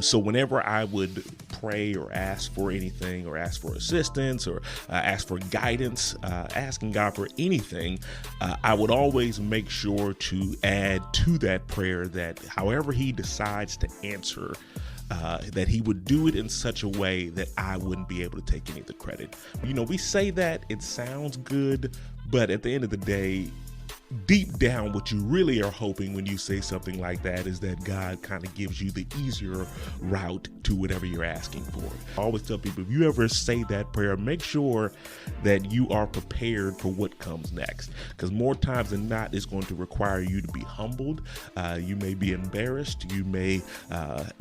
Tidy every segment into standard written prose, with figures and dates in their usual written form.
So whenever I would pray or ask for anything or ask for assistance or ask for guidance, asking God for anything, I would always make sure to add to that prayer that however he decides to answer, that he would do it in such a way that I wouldn't be able to take any of the credit. We say that it sounds good, but at the end of the day, deep down, what you really are hoping when you say something like that is that God kind of gives you the easier route to whatever you're asking for. I always tell people, if you ever say that prayer, make sure that you are prepared for what comes next, because more times than not, it's going to require you to be humbled. You may be embarrassed. You may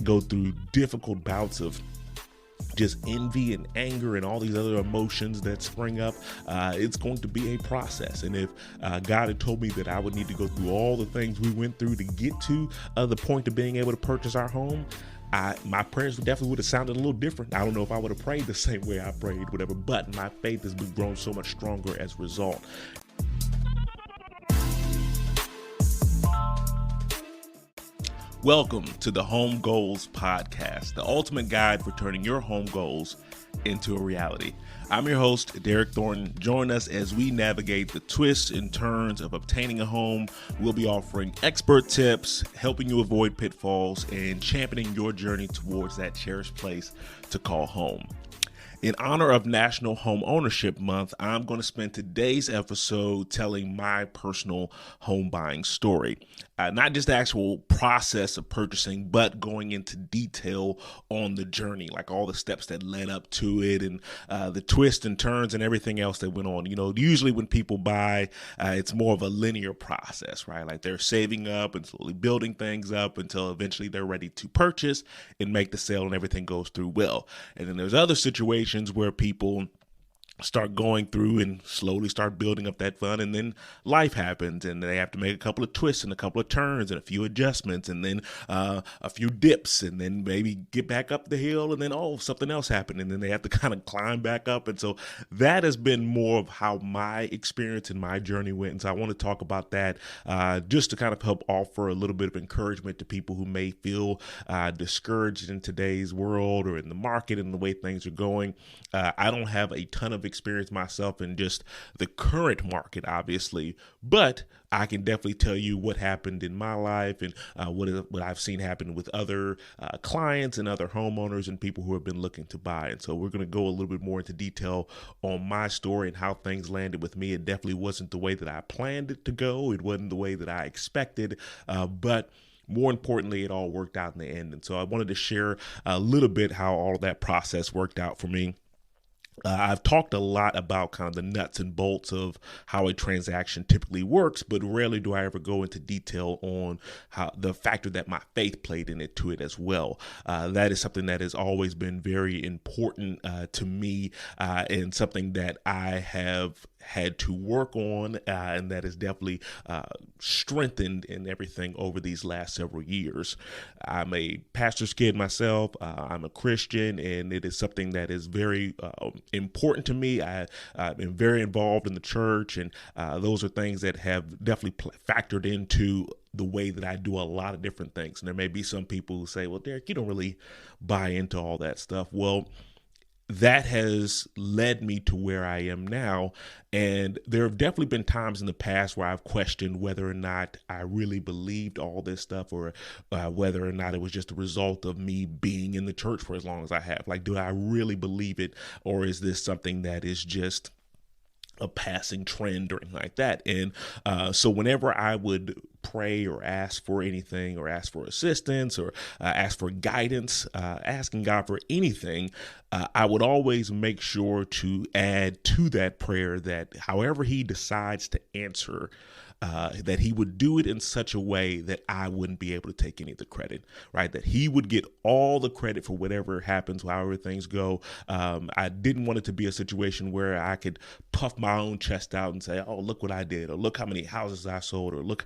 go through difficult bouts of just envy and anger and all these other emotions that spring up. It's going to be a process. And if God had told me that I would need to go through all the things we went through to get to the point of being able to purchase our home, my prayers definitely would have sounded a little different. I don't know if I would have prayed the same way I prayed, whatever, but my faith has been grown so much stronger as a result. Welcome to the Home Goals Podcast, the ultimate guide for turning your home goals into a reality. I'm your host, Derek Thornton. Join us as we navigate the twists and turns of obtaining a home. We'll be offering expert tips, helping you avoid pitfalls, and championing your journey towards that cherished place to call home. In honor of National Homeownership Month, I'm going to spend today's episode telling my personal home buying story. Not just the actual process of purchasing, but going into detail on the journey, like all the steps that led up to it and the twists and turns and everything else that went on. Usually when people buy, it's more of a linear process, right? Like they're saving up and slowly building things up until eventually they're ready to purchase and make the sale and everything goes through well. And then there's other situations where people start going through and slowly start building up that fund, and then life happens and they have to make a couple of twists and a couple of turns and a few adjustments and then a few dips and then maybe get back up the hill and then something else happened and then they have to kind of climb back up. And so that has been more of how my experience and my journey went, and so I want to talk about that just to kind of help offer a little bit of encouragement to people who may feel discouraged in today's world or in the market and the way things are going. I don't have a ton of experience myself in just the current market, obviously, but I can definitely tell you what happened in my life and what I've seen happen with other clients and other homeowners and people who have been looking to buy. And so we're going to go a little bit more into detail on my story and how things landed with me. It definitely wasn't the way that I planned it to go. It wasn't the way that I expected, but more importantly, it all worked out in the end. And so I wanted to share a little bit how all of that process worked out for me. I've talked a lot about kind of the nuts and bolts of how a transaction typically works, but rarely do I ever go into detail on how the factor that my faith played into it as well. That is something that has always been very important to me and something that I have had to work on, and that is definitely strengthened in everything over these last several years. I'm a pastor's kid myself. I'm a Christian, and it is something that is very important to me. I've been very involved in the church, and those are things that have definitely factored into the way that I do a lot of different things. And there may be some people who say, well, Derek, you don't really buy into all that stuff. Well, that has led me to where I am now. And there have definitely been times in the past where I've questioned whether or not I really believed all this stuff, or whether or not it was just a result of me being in the church for as long as I have. Like, do I really believe it? Or is this something that is just a passing trend or anything like that? And so whenever I would pray or ask for anything or ask for assistance or ask for guidance, asking God for anything, I would always make sure to add to that prayer that however he decides to answer, that he would do it in such a way that I wouldn't be able to take any of the credit, right? That he would get all the credit for whatever happens, however things go. I didn't want it to be a situation where I could puff my own chest out and say, oh, look what I did, or look how many houses I sold, or look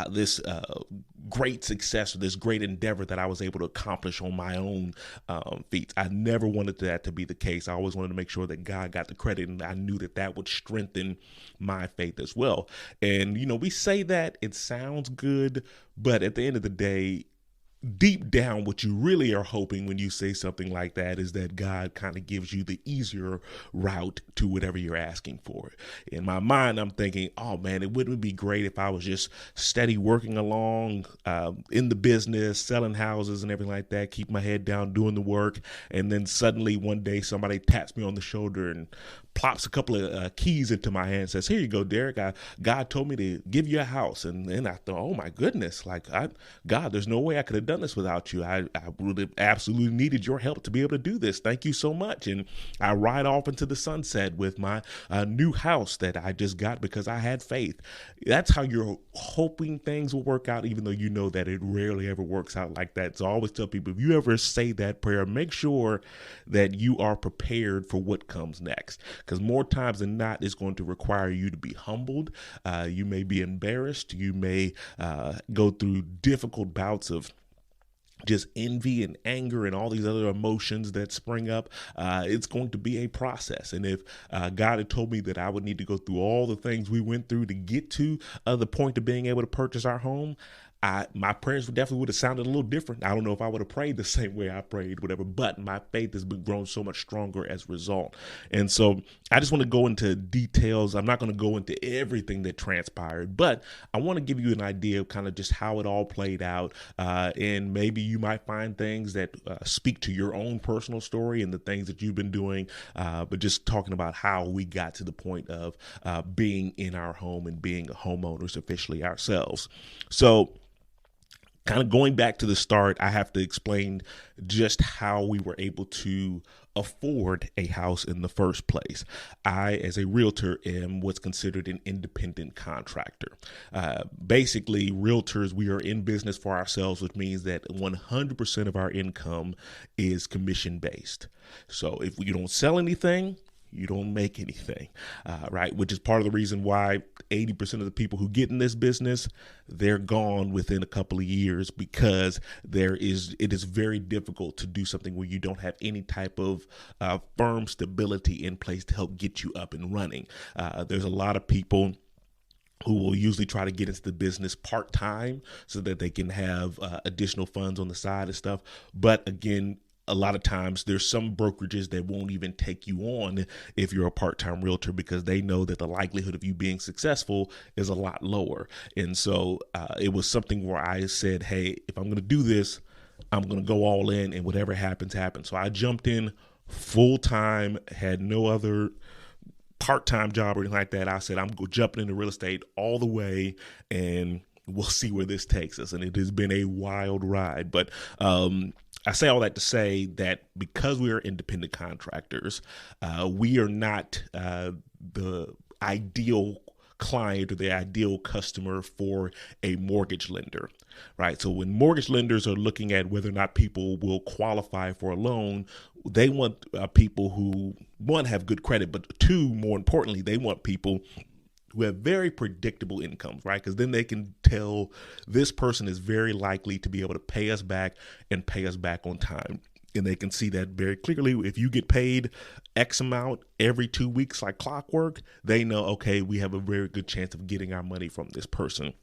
this great success or this great endeavor that I was able to accomplish on my own feet. I never wanted that to be the case. I always wanted to make sure that God got the credit, and I knew that that would strengthen my faith as well. And, we say that it sounds good, but at the end of the day, deep down, what you really are hoping when you say something like that is that God kind of gives you the easier route to whatever you're asking for. In my mind, I'm thinking, oh man, it wouldn't be great if I was just steady working along in the business, selling houses and everything like that, keep my head down, doing the work. And then suddenly one day somebody taps me on the shoulder and plops a couple of keys into my hand and says, here you go, Derek. God told me to give you a house. And then I thought, oh my goodness, God, there's no way I could have done this without you. I would have absolutely needed your help to be able to do this. Thank you so much. And I ride off into the sunset with my new house that I just got because I had faith. That's how you're hoping things will work out, even though you know that it rarely ever works out like that. So I always tell people, if you ever say that prayer, make sure that you are prepared for what comes next. Because more times than not, it's going to require you to be humbled. You may be embarrassed. You may go through difficult bouts of just envy and anger and all these other emotions that spring up. It's going to be a process. And if God had told me that I would need to go through all the things we went through to get to the point of being able to purchase our home, my prayers definitely would have sounded a little different. I don't know if I would have prayed the same way I prayed, whatever, but my faith has been grown so much stronger as a result. And so I just want to go into details. I'm not going to go into everything that transpired, but I want to give you an idea of kind of just how it all played out. And maybe you might find things that speak to your own personal story and the things that you've been doing, but just talking about how we got to the point of being in our home and being homeowners officially ourselves. So kind of going back to the start, I have to explain just how we were able to afford a house in the first place. I, as a realtor, am what's considered an independent contractor. Basically, realtors, we are in business for ourselves, which means that 100% of our income is commission based. So if you don't sell anything, you don't make anything, right? Which is part of the reason why 80% of the people who get in this business, they're gone within a couple of years, because it is very difficult to do something where you don't have any type of firm stability in place to help get you up and running. There's a lot of people who will usually try to get into the business part-time so that they can have additional funds on the side and stuff. But again, a lot of times there's some brokerages that won't even take you on if you're a part-time realtor, because they know that the likelihood of you being successful is a lot lower. And so it was something where I said, hey, if I'm going to do this, I'm going to go all in, and whatever happens, happens. So I jumped in full-time, had no other part-time job or anything like that. I said, I'm jumping into real estate all the way, and we'll see where this takes us. And it has been a wild ride. But I say all that to say that because we are independent contractors, we are not the ideal client or the ideal customer for a mortgage lender, right? So when mortgage lenders are looking at whether or not people will qualify for a loan, they want people who, one, have good credit, but two, more importantly, they want people who have very predictable incomes, right? Because then they can tell this person is very likely to be able to pay us back and pay us back on time. And they can see that very clearly. If you get paid X amount every 2 weeks like clockwork, they know, okay, we have a very good chance of getting our money from this person.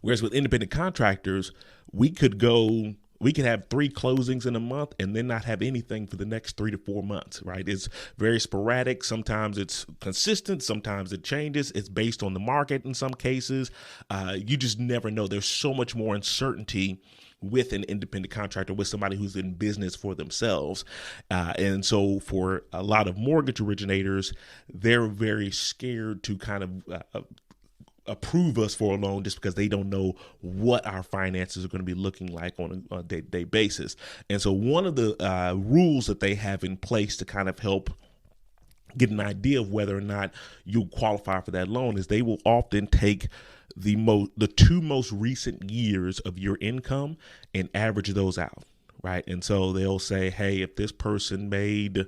Whereas with independent contractors, we could have 3 closings in a month and then not have anything for the next 3 to 4 months, right? It's very sporadic. Sometimes it's consistent. Sometimes it changes. It's based on the market in some cases. You just never know. There's so much more uncertainty with an independent contractor, with somebody who's in business for themselves. And so for a lot of mortgage originators, they're very scared to kind of approve us for a loan just because they don't know what our finances are going to be looking like on a day-to-day basis. And so one of the rules that they have in place to kind of help get an idea of whether or not you qualify for that loan is they will often take the 2 most recent years of your income and average those out, right? And so they'll say, hey, if this person made,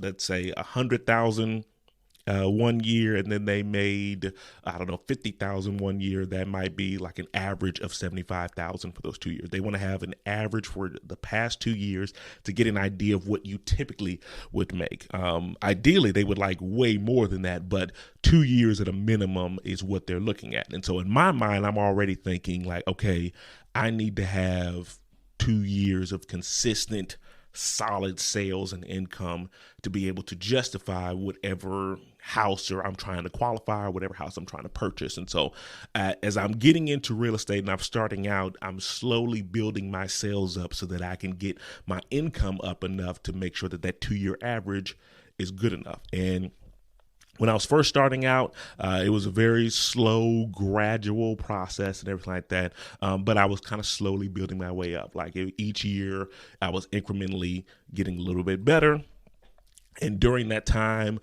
let's say $100,000 one year, and then they made, I don't know, 50,000 one year. That might be like an average of 75,000 for those 2 years. They want to have an average for the past 2 years to get an idea of what you typically would make. Ideally, they would like way more than that, but 2 years at a minimum is what they're looking at. And so in my mind, I'm already thinking like, okay, I need to have 2 years of consistent solid sales and income to be able to justify whatever house or I'm trying to qualify or whatever house I'm trying to purchase. And so as I'm getting into real estate and I'm starting out, I'm slowly building my sales up so that I can get my income up enough to make sure that that 2-year average is good enough. And when I was first starting out, it was a very slow, gradual process and everything like that. But I was kind of slowly building my way up. Like each year, I was incrementally getting a little bit better. And during that time,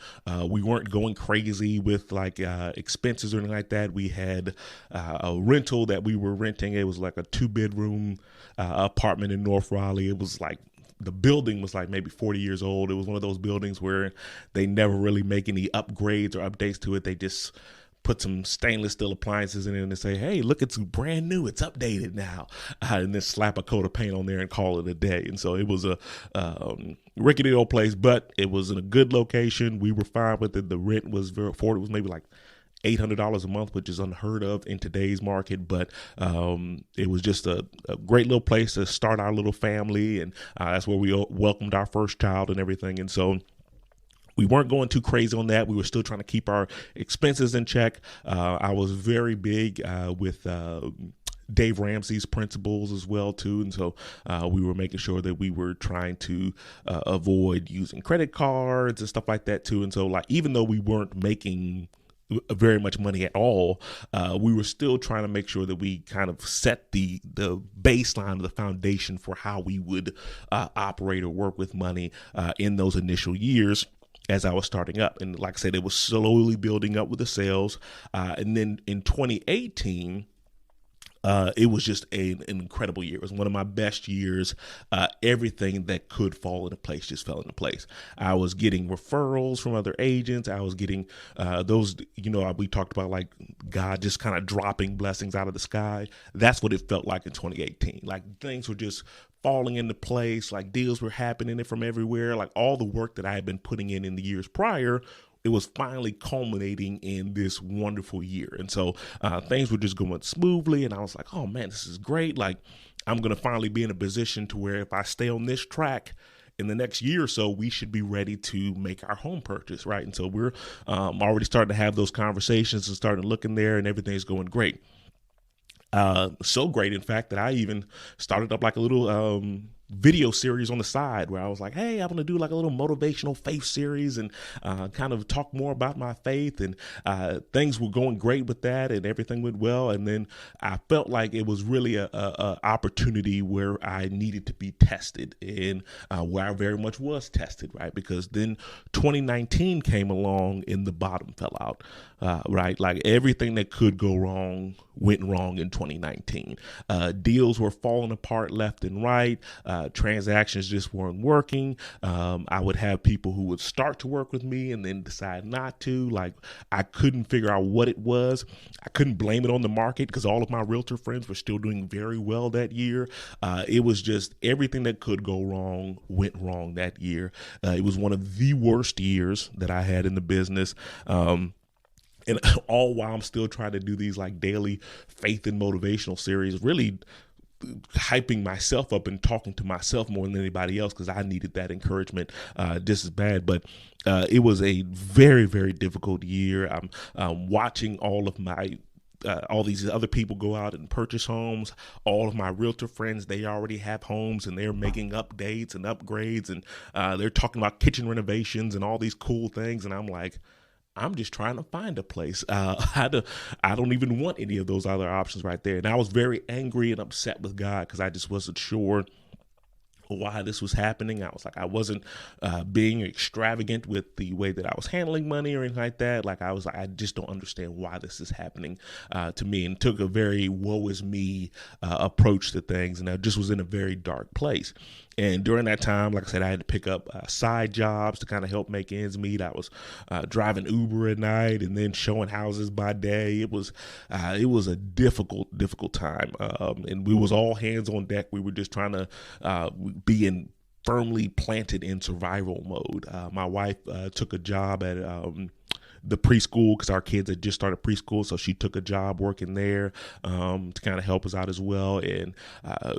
we weren't going crazy with like expenses or anything like that. We had a rental that we were renting. It was like a 2-bedroom apartment in North Raleigh. It was like, the building was like maybe 40 years old. It was one of those buildings where they never really make any upgrades or updates to it. They just put some stainless steel appliances in it and they say, hey, look, it's brand new. It's updated now. And then slap a coat of paint on there and call it a day. And so it was a rickety old place, but it was in a good location. We were fine with it. The rent was very affordable. It was maybe like $800 a month, which is unheard of in today's market. But it was just a great little place to start our little family. And that's where we welcomed our first child and everything. And so we weren't going too crazy on that. We were still trying to keep our expenses in check. I was very big with Dave Ramsey's principles as well too, and so we were making sure that we were trying to avoid using credit cards and stuff like that too. And so like even though we weren't making very much money at all, we were still trying to make sure that we kind of set the baseline, the foundation for how we would operate or work with money in those initial years as I was starting up. And like I said, it was slowly building up with the sales. And then in 2018, it was just an incredible year. It was one of my best years. Everything that could fall into place just fell into place. I was getting referrals from other agents. I was getting those, we talked about like God just kind of dropping blessings out of the sky. That's what it felt like in 2018. Like things were just falling into place, like deals were happening from everywhere. Like all the work that I had been putting in the years prior, it was finally culminating in this wonderful year. And so things were just going smoothly. And I was like, oh man, this is great. Like I'm going to finally be in a position to where if I stay on this track in the next year or so, we should be ready to make our home purchase. Right. And so we're already starting to have those conversations and starting to look in there and everything's going great. So great, in fact, that I even started up like a little video series on the side where I was like, hey, I'm going to do like a little motivational faith series and kind of talk more about my faith. And things were going great with that and everything went well. And then I felt like it was really a opportunity where I needed to be tested and where I very much was tested, right? Because then 2019 came along and the bottom fell out, right? Like everything that could go wrong went wrong in 2019. Deals were falling apart left and right. Transactions just weren't working. I would have people who would start to work with me and then decide not to. Like I couldn't figure out what it was. I couldn't blame it on the market because all of my realtor friends were still doing very well that year. It was just everything that could go wrong went wrong that year. It was one of the worst years that I had in the business. And all while I'm still trying to do these like daily faith and motivational series, really hyping myself up and talking to myself more than anybody else because I needed that encouragement just as bad. But it was a very, very difficult year. I'm watching all of my all these other people go out and purchase homes. All of my realtor friends, they already have homes and they're making updates and upgrades and they're talking about kitchen renovations and all these cool things. And I'm like, I'm just trying to find a place. I don't even want any of those other options right there. And I was very angry and upset with God because I just wasn't sure why this was happening. I was like, I wasn't being extravagant with the way that I was handling money or anything like that. Like I was like, I just don't understand why this is happening to me, and took a very woe is me approach to things. And I just was in a very dark place. And during that time, like I said, I had to pick up side jobs to kind of help make ends meet. I was driving Uber at night and then showing houses by day. It was a difficult time, and we was all hands on deck. We were just trying to be firmly planted in survival mode. My wife took a job at the preschool because our kids had just started preschool, so she took a job working there to kind of help us out as well. And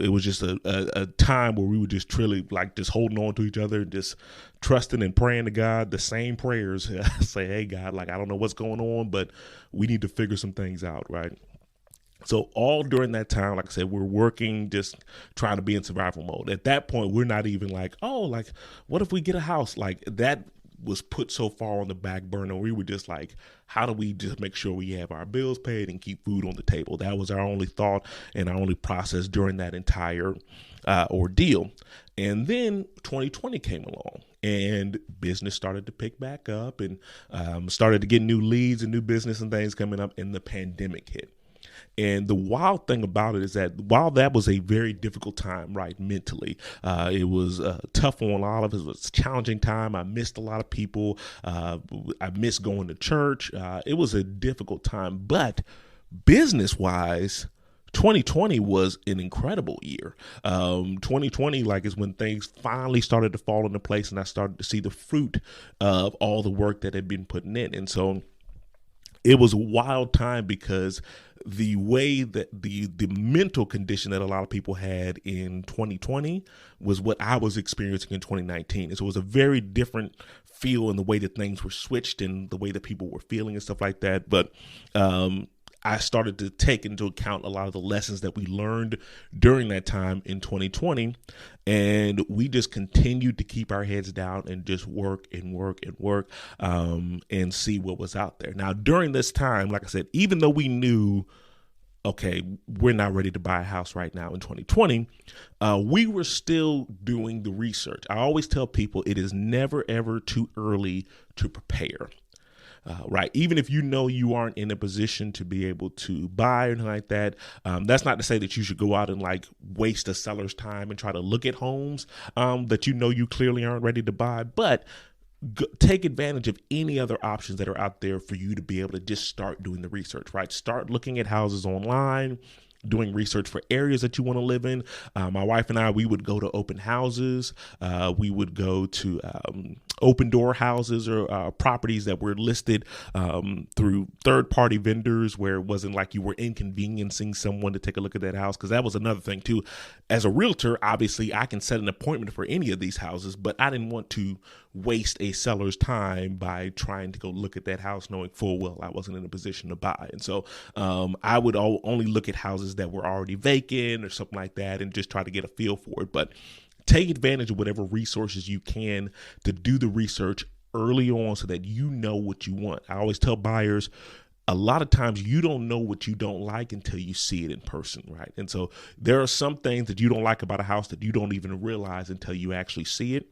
it was just a time where we were just truly like just holding on to each other, just trusting and praying to God the same prayers. Say, hey God, like I don't know what's going on, but we need to figure some things out, right? So all during that time, like I said, we're working, just trying to be in survival mode. At that point, we're not even like, oh, like, what if we get a house? Like that was put so far on the back burner. We were just like, how do we just make sure we have our bills paid and keep food on the table? That was our only thought and our only process during that entire ordeal. And then 2020 came along and business started to pick back up and started to get new leads and new business and things coming up, and the pandemic hit. And the wild thing about it is that while that was a very difficult time, right, mentally, it was tough on a lot of us. It was a challenging time. I missed a lot of people. I missed going to church. It was a difficult time. But business-wise, 2020 was an incredible year. 2020, like, is when things finally started to fall into place, and I started to see the fruit of all the work that had been put in. And so it was a wild time because the way that the mental condition that a lot of people had in 2020 was what I was experiencing in 2019. And so it was a very different feel in the way that things were switched and the way that people were feeling and stuff like that. But I started to take into account a lot of the lessons that we learned during that time in 2020. And we just continued to keep our heads down and just work and see what was out there. Now, during this time, like I said, even though we knew, okay, we're not ready to buy a house right now in 2020, we were still doing the research. I always tell people it is never, ever too early to prepare. Right. Even if you know you aren't in a position to be able to buy or anything like that, that's not to say that you should go out and like waste a seller's time and try to look at homes that you know you clearly aren't ready to buy. But take advantage of any other options that are out there for you to be able to just start doing the research, right? Start looking at houses online, doing research for areas that you want to live in. My wife and I, we would go to open houses. We would go to open door houses or properties that were listed through third-party vendors where it wasn't like you were inconveniencing someone to take a look at that house. Because that was another thing too. As a realtor, obviously I can set an appointment for any of these houses, but I didn't want to waste a seller's time by trying to go look at that house knowing full well I wasn't in a position to buy. And so I would only look at houses that were already vacant or something like that and just try to get a feel for it. But take advantage of whatever resources you can to do the research early on so that you know what you want. I always tell buyers, a lot of times you don't know what you don't like until you see it in person, right? And so there are some things that you don't like about a house that you don't even realize until you actually see it.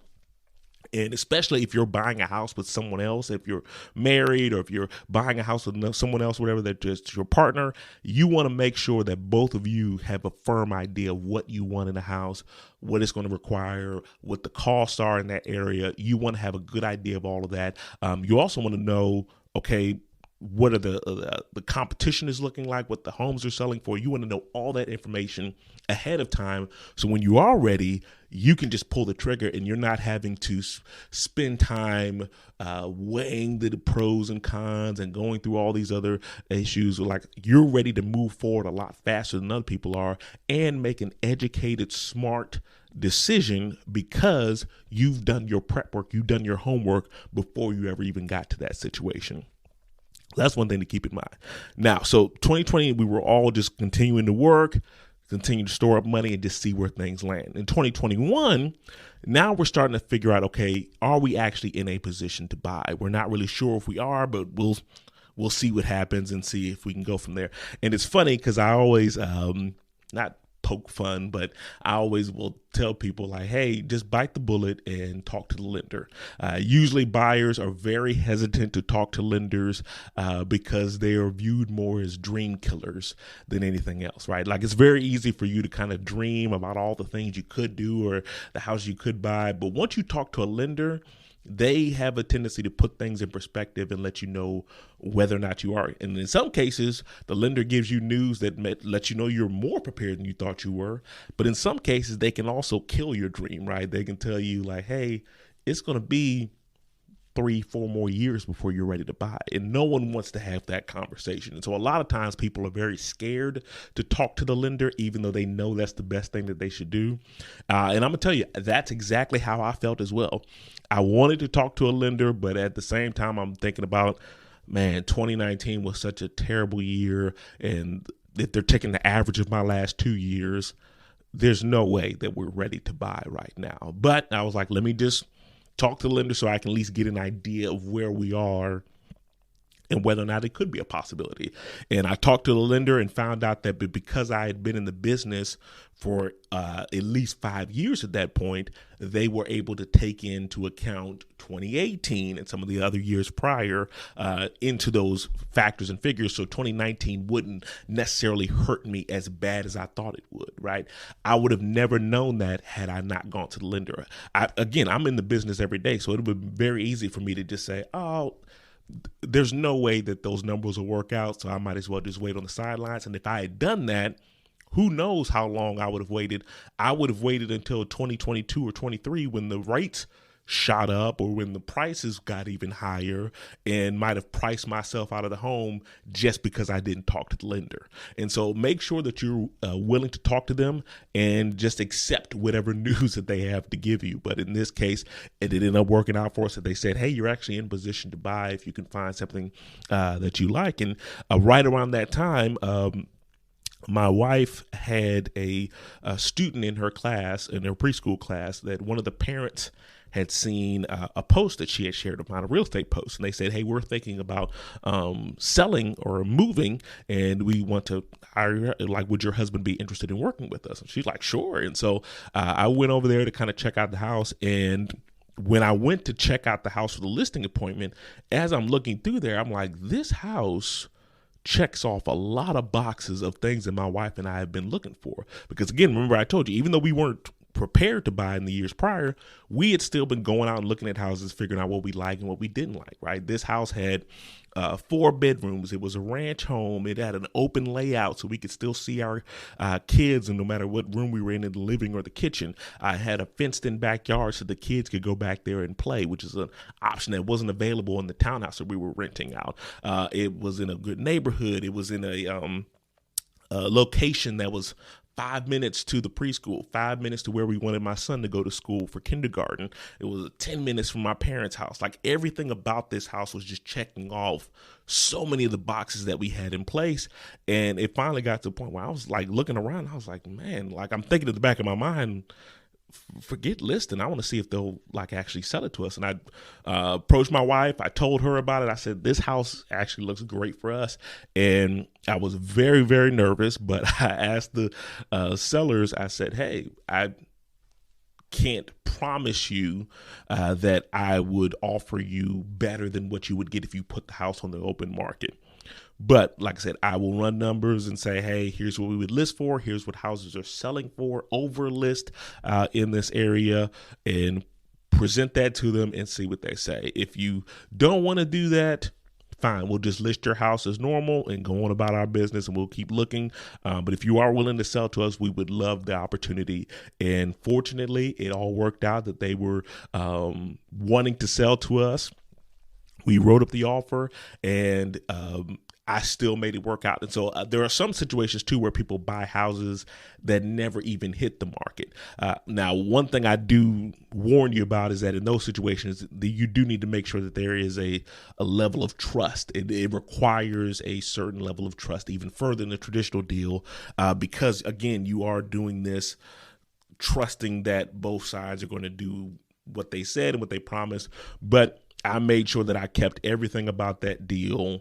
And especially if you're buying a house with someone else, if you're married or if you're buying a house with someone else, whatever, that's just your partner, you want to make sure that both of you have a firm idea of what you want in a house, what it's going to require, what the costs are in that area. You want to have a good idea of all of that. You also want to know, okay, what are the competition is looking like, what the homes are selling for. You want to know all that information ahead of time. So when you are ready, you can just pull the trigger and you're not having to spend time weighing the pros and cons and going through all these other issues. Like, you're ready to move forward a lot faster than other people are and make an educated, smart decision because you've done your prep work, you've done your homework before you ever even got to that situation. That's one thing to keep in mind. Now, so 2020, we were all just continuing to work, continue to store up money and just see where things land. In 2021, now we're starting to figure out, okay, are we actually in a position to buy? We're not really sure if we are, but we'll see what happens and see if we can go from there. And it's funny because I always, not poke fun, but I always will tell people like, hey, just bite the bullet and talk to the lender. Usually buyers are very hesitant to talk to lenders because they are viewed more as dream killers than anything else, right? Like, it's very easy for you to kind of dream about all the things you could do or the house you could buy. But once you talk to a lender, they have a tendency to put things in perspective and let you know whether or not you are. And in some cases, the lender gives you news that lets you know you're more prepared than you thought you were. But in some cases, they can also kill your dream, right? They can tell you like, hey, it's going to be 3-4 more years before you're ready to buy. And no one wants to have that conversation. And so a lot of times people are very scared to talk to the lender, even though they know that's the best thing that they should do. And I'm gonna tell you, that's exactly how I felt as well. I wanted to talk to a lender, but at the same time, I'm thinking about, man, 2019 was such a terrible year. And if they're taking the average of my last 2 years, there's no way that we're ready to buy right now. But I was like, let me just talk to the lender so I can at least get an idea of where we are and whether or not it could be a possibility. And I talked to the lender and found out that because I had been in the business for at least 5 years at that point, they were able to take into account 2018 and some of the other years prior into those factors and figures. So 2019 wouldn't necessarily hurt me as bad as I thought it would, right? I would have never known that had I not gone to the lender. I'm in the business every day, so it would be very easy for me to just say, oh, there's no way that those numbers will work out, so I might as well just wait on the sidelines. And if I had done that, who knows how long I would have waited. I would have waited until 2022 or 23 when the rates shot up or when the prices got even higher, and might have priced myself out of the home just because I didn't talk to the lender. And so make sure that you're willing to talk to them and just accept whatever news that they have to give you. But in this case, it ended up working out for us that they said, hey, you're actually in position to buy if you can find something that you like. And right around that time, my wife had a student in her class, in her preschool class, that one of the parents had seen a post that she had shared about a real estate post. And they said, hey, we're thinking about selling or moving, and we want to hire, like, would your husband be interested in working with us? And she's like, sure. And so I went over there to kind of check out the house. And when I went to check out the house for the listing appointment, as I'm looking through there, I'm like, this house checks off a lot of boxes of things that my wife and I have been looking for. Because again, remember I told you, even though we weren't prepared to buy in the years prior, we had still been going out and looking at houses, figuring out what we liked and what we didn't like, right? This house had 4 bedrooms. It was a ranch home. It had an open layout so we could still see our kids, and no matter what room we were in the living or the kitchen. I had a fenced in backyard so the kids could go back there and play, which is an option that wasn't available in the townhouse that we were renting out. It was in a good neighborhood. It was in a location that was 5 minutes to the preschool, 5 minutes to where we wanted my son to go to school for kindergarten. It was 10 minutes from my parents' house. Like, everything about this house was just checking off so many of the boxes that we had in place. And it finally got to the point where I was like looking around. I was like, man, like, I'm thinking in the back of my mind, forget listing. I want to see if they'll like actually sell it to us. And I approached my wife. I told her about it. I said, this house actually looks great for us. And I was very, very nervous, but I asked the sellers, I said, hey, I can't promise you that I would offer you better than what you would get if you put the house on the open market. But like I said, I will run numbers and say, hey, here's what we would list for. Here's what houses are selling for over list in this area, and present that to them and see what they say. If you don't want to do that, fine. We'll just list your house as normal and go on about our business, and we'll keep looking. But if you are willing to sell to us, we would love the opportunity. And fortunately, it all worked out that they were wanting to sell to us. We wrote up the offer, and I still made it work out. And so there are some situations too where people buy houses that never even hit the market. Now, one thing I do warn you about is that in those situations, you do need to make sure that there is a level of trust. It requires a certain level of trust, even further than the traditional deal, because again, you are doing this trusting that both sides are going to do what they said and what they promised. But I made sure that I kept everything about that deal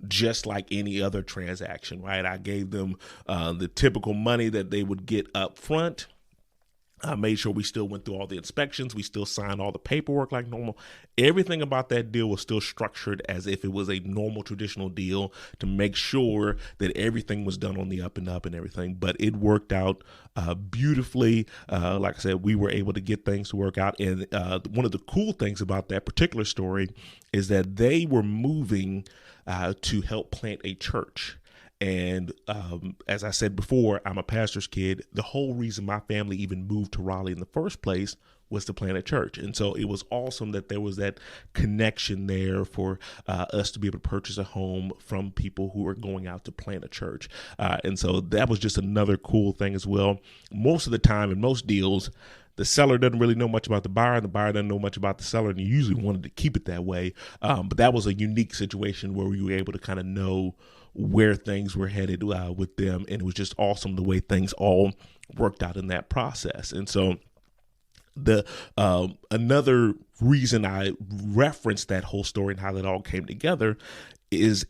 just like any other transaction, right? I gave them the typical money that they would get up front. I made sure we still went through all the inspections. We still signed all the paperwork like normal. Everything about that deal was still structured as if it was a normal traditional deal to make sure that everything was done on the up and up and everything. But it worked out beautifully. Like I said, we were able to get things to work out. And one of the cool things about that particular story is that they were moving to help plant a church. And as I said before, I'm a pastor's kid. The whole reason my family even moved to Raleigh in the first place was to plant a church. And so it was awesome that there was that connection there for us to be able to purchase a home from people who are going out to plant a church. And so that was just another cool thing as well. Most of the time in most deals, the seller doesn't really know much about the buyer, and the buyer doesn't know much about the seller, and you usually wanted to keep it that way. But that was a unique situation where we were able to kind of know where things were headed with them, and it was just awesome the way things all worked out in that process. And so the another reason I referenced that whole story and how that all came together is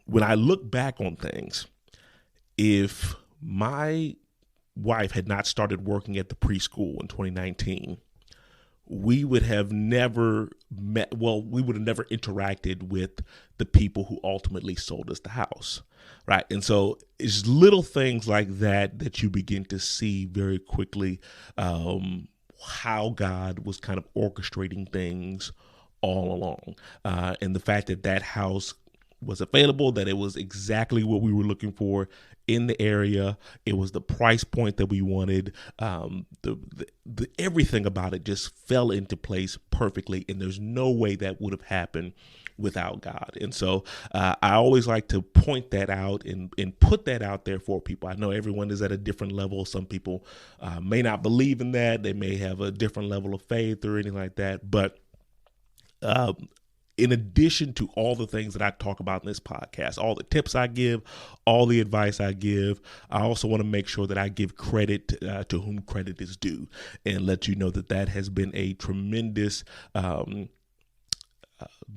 when I look back on things, if my wife had not started working at the preschool in 2019, we would have never we would have never interacted with the people who ultimately sold us the house, right? And so it's little things like that you begin to see very quickly, how God was kind of orchestrating things all along. And the fact that house was available, that it was exactly what we were looking for in the area. It was the price point that we wanted. The everything about it just fell into place perfectly, and there's no way that would have happened without God. And so I always like to point that out and put that out there for people. I know everyone is at a different level. Some people may not believe in that. They may have a different level of faith or anything like that. But in addition to all the things that I talk about in this podcast, all the tips I give, all the advice I give, I also want to make sure that I give credit to whom credit is due, and let you know that has been a tremendous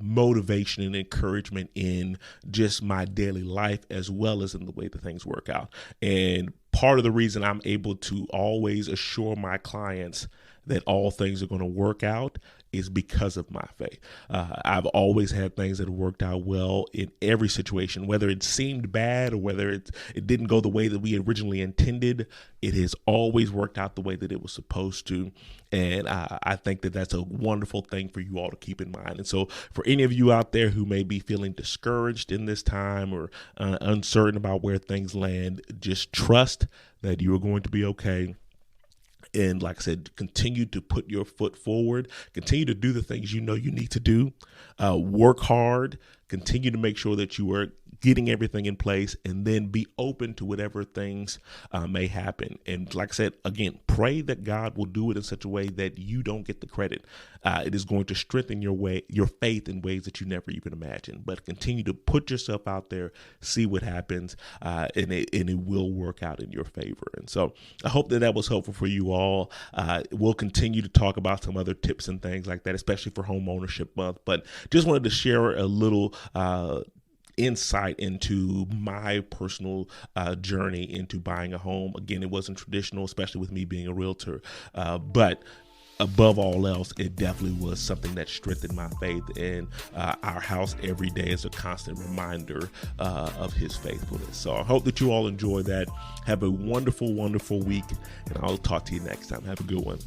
motivation and encouragement in just my daily life, as well as in the way that things work out. And part of the reason I'm able to always assure my clients that all things are going to work out is because of my faith. I've always had things that have worked out well in every situation, whether it seemed bad or whether it didn't go the way that we originally intended. It has always worked out the way that it was supposed to. And I think that that's a wonderful thing for you all to keep in mind. And so for any of you out there who may be feeling discouraged in this time or uncertain about where things land, just trust that you are going to be okay. And like I said, continue to put your foot forward, continue to do the things you know you need to do, work hard, continue to make sure that you are getting everything in place, and then be open to whatever things may happen. And like I said, again, pray that God will do it in such a way that you don't get the credit. It is going to strengthen your faith in ways that you never even imagined. But continue to put yourself out there, see what happens, and it will work out in your favor. And so I hope that was helpful for you all. We'll continue to talk about some other tips and things like that, especially for Home Ownership Month. But just wanted to share a little insight into my personal journey into buying a home. Again, it wasn't traditional, especially with me being a realtor, but above all else, it definitely was something that strengthened my faith, and our house every day is a constant reminder of his faithfulness. So I hope that you all enjoy that. Have a wonderful, wonderful week, and I'll talk to you next time. Have a good one.